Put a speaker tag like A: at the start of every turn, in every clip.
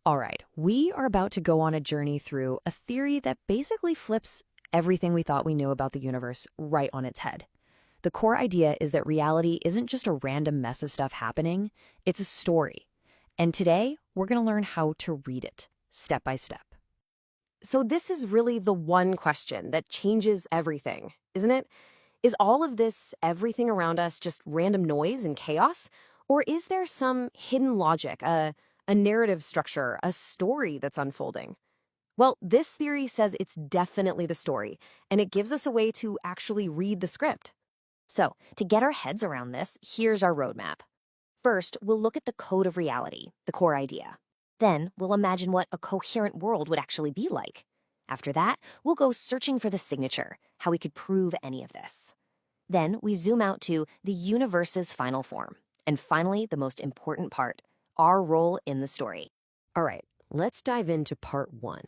A: All right, we are about to go on a journey through a theory that basically flips everything we thought we knew about the universe right on its head. The core idea is that reality isn't just a random mess of stuff happening, it's a story. And today, we're going to learn how to read it, step by step.
B: So this is really the one question that changes everything, isn't it? Is all of this, everything around us, just random noise and chaos? Or is there some hidden logic, a narrative structure, a story that's unfolding? Well, this theory says it's definitely the story, and it gives us a way to actually read the script.
C: So, to get our heads around this, here's our roadmap. First, we'll look at the code of reality, the core idea. Then, we'll imagine what a coherent world would actually be like. After that, we'll go searching for the signature, how we could prove any of this. Then, we zoom out to the universe's final form. And finally, the most important part, our role in the story.
B: All right, let's dive into part one.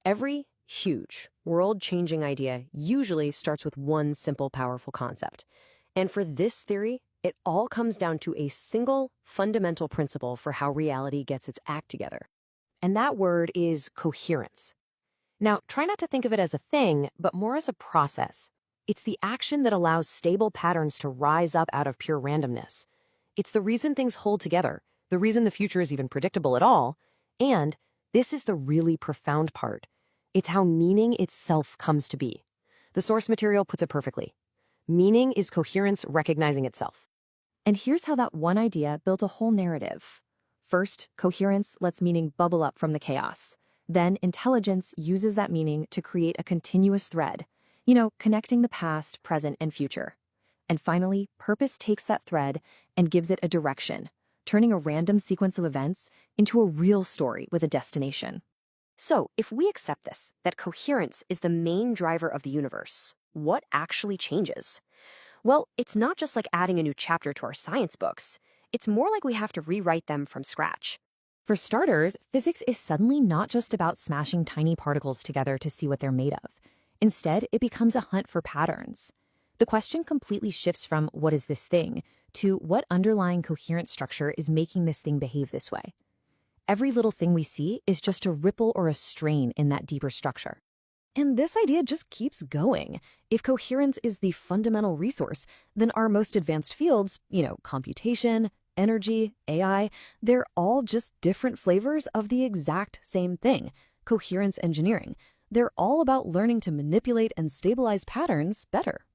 B: Every huge, world-changing idea usually starts with one simple, powerful concept. And for this theory, it all comes down to a single fundamental principle for how reality gets its act together. And that word is coherence. Now, try not to think of it as a thing, but more as a process. It's the action that allows stable patterns to rise up out of pure randomness. It's the reason things hold together, the reason the future is even predictable at all, and this is the really profound part. It's how meaning itself comes to be. The source material puts it perfectly. Meaning is coherence recognizing itself. And here's how that one idea built a whole narrative. First, coherence lets meaning bubble up from the chaos. Then, intelligence uses that meaning to create a continuous thread, connecting the past, present, and future. And finally, purpose takes that thread and gives it a direction, turning a random sequence of events into a real story with a destination. So, if we accept this, that coherence is the main driver of the universe, what actually changes? Well, it's not just like adding a new chapter to our science books. It's more like we have to rewrite them from scratch.
A: For starters, physics is suddenly not just about smashing tiny particles together to see what they're made of. Instead, it becomes a hunt for patterns. The question completely shifts from what is this thing to what underlying coherent structure is making this thing behave this way. Every little thing we see is just a ripple or a strain in that deeper structure. And this idea just keeps going. If coherence is the fundamental resource, then our most advanced fields, computation, energy, AI, they're all just different flavors of the exact same thing, coherence engineering. They're all about learning to manipulate and stabilize patterns better.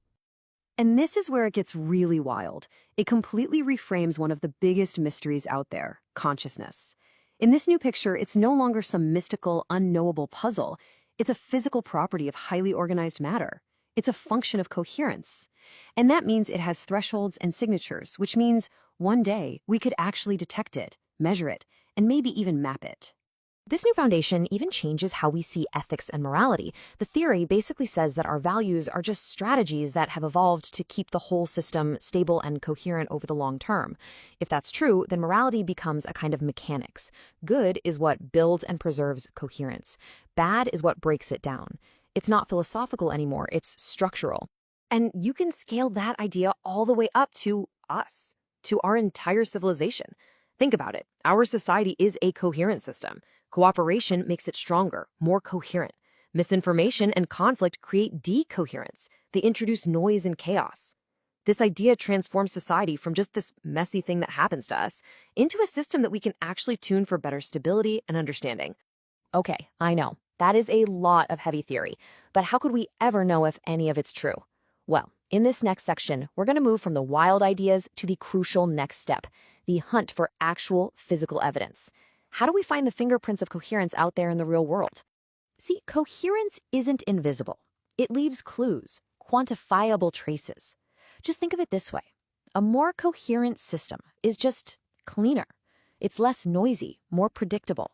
A: And this is where it gets really wild. It completely reframes one of the biggest mysteries out there, consciousness. In this new picture, it's no longer some mystical, unknowable puzzle. It's a physical property of highly organized matter. It's a function of coherence. And that means it has thresholds and signatures, which means one day we could actually detect it, measure it, and maybe even map it. This new foundation even changes how we see ethics and morality. The theory basically says that our values are just strategies that have evolved to keep the whole system stable and coherent over the long term. If that's true, then morality becomes a kind of mechanics. Good is what builds and preserves coherence. Bad is what breaks it down. It's not philosophical anymore, it's structural. And you can scale that idea all the way up to us, to our entire civilization. Think about it. Our society is a coherent system. Cooperation makes it stronger, more coherent. Misinformation and conflict create decoherence. They introduce noise and chaos. This idea transforms society from just this messy thing that happens to us into a system that we can actually tune for better stability and understanding. Okay, I know, that is a lot of heavy theory, but how could we ever know if any of it's true? Well, in this next section, we're going to move from the wild ideas to the crucial next step, the hunt for actual physical evidence. How do we find the fingerprints of coherence out there in the real world? See, coherence isn't invisible. It leaves clues, quantifiable traces. Just think of it this way. A more coherent system is just cleaner. It's less noisy, more predictable.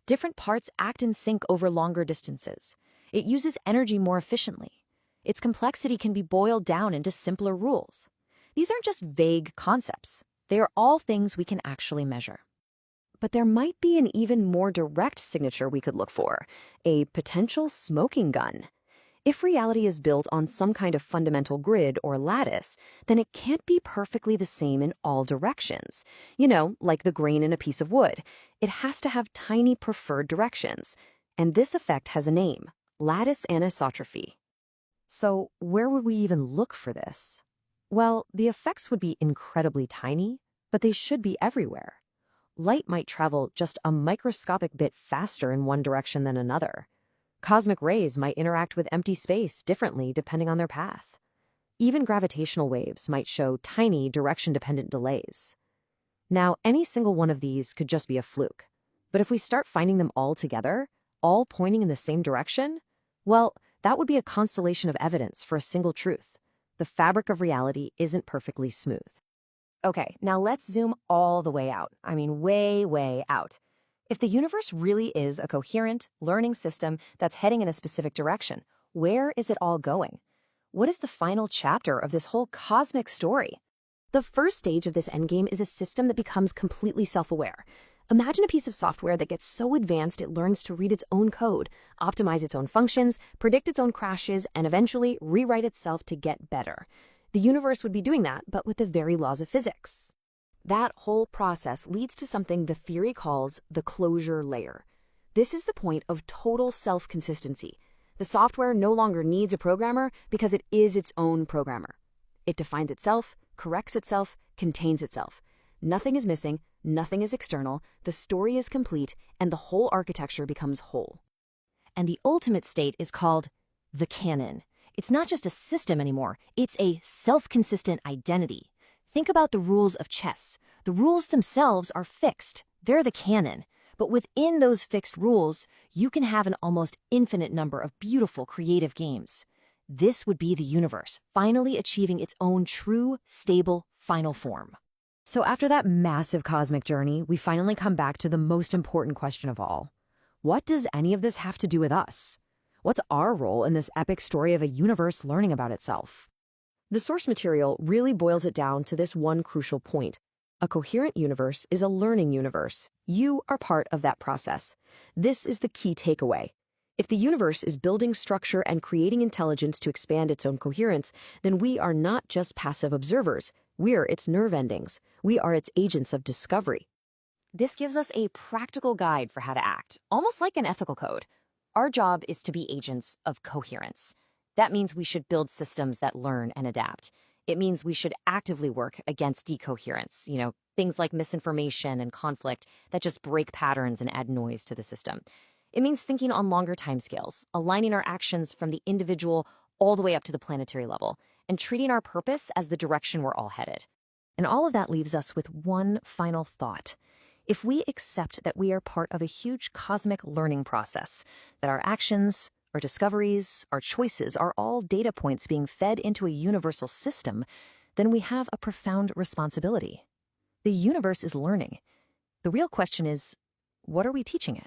A: Different parts act in sync over longer distances. It uses energy more efficiently. Its complexity can be boiled down into simpler rules. These aren't just vague concepts. They are all things we can actually measure. But there might be an even more direct signature we could look for, a potential smoking gun.
B: If reality is built on some kind of fundamental grid or lattice, then it can't be perfectly the same in all directions. You know, like the grain in a piece of wood. It has to have tiny preferred directions. And this effect has a name: lattice anisotropy. So where would we even look for this? Well, the effects would be incredibly tiny, but they should be everywhere. Light might travel just a microscopic bit faster in one direction than another. Cosmic rays might interact with empty space differently depending on their path. Even gravitational waves might show tiny direction-dependent delays. Now, any single one of these could just be a fluke. But if we start finding them all together, all pointing in the same direction, well, that would be a constellation of evidence for a single truth. The fabric of reality isn't perfectly smooth.
C: Okay, now let's zoom all the way out. I mean, way, way out. If the universe really is a coherent, learning system that's heading in a specific direction, where is it all going? What is the final chapter of this whole cosmic story?
A: The first stage of this endgame is a system that becomes completely self-aware. Imagine a piece of software that gets so advanced it learns to read its own code, optimize its own functions, predict its own crashes, and eventually rewrite itself to get better. The universe would be doing that, but with the very laws of physics. That whole process leads to something the theory calls the closure layer. This is the point of total self-consistency. The software no longer needs a programmer because it is its own programmer. It defines itself, corrects itself, contains itself. Nothing is missing, nothing is external, the story is complete, and the whole architecture becomes whole.
C: And the ultimate state is called the canon. It's not just a system anymore, it's a self-consistent identity. Think about the rules of chess. The rules themselves are fixed. They're the canon. But within those fixed rules, you can have an almost infinite number of beautiful, creative games. This would be the universe, finally achieving its own true, stable, final form.
B: So after that massive cosmic journey, we finally come back to the most important question of all. What does any of this have to do with us? What's our role in this epic story of a universe learning about itself? The source material really boils it down to this one crucial point. A coherent universe is a learning universe. You are part of that process. This is the key takeaway. If the universe is building structure and creating intelligence to expand its own coherence, then we are not just passive observers. We're its nerve endings. We are its agents of discovery.
C: This gives us a practical guide for how to act, almost like an ethical code. Our job is to be agents of coherence. That means we should build systems that learn and adapt. It means we should actively work against decoherence, things like misinformation and conflict that just break patterns and add noise to the system. It means thinking on longer timescales, aligning our actions from the individual all the way up to the planetary level, and treating our purpose as the direction we're all headed.
A: And all of that leaves us with one final thought. If we accept that we are part of a huge cosmic learning process, that our actions, our discoveries, our choices are all data points being fed into a universal system, then we have a profound responsibility. The universe is learning. The real question is, what are we teaching it?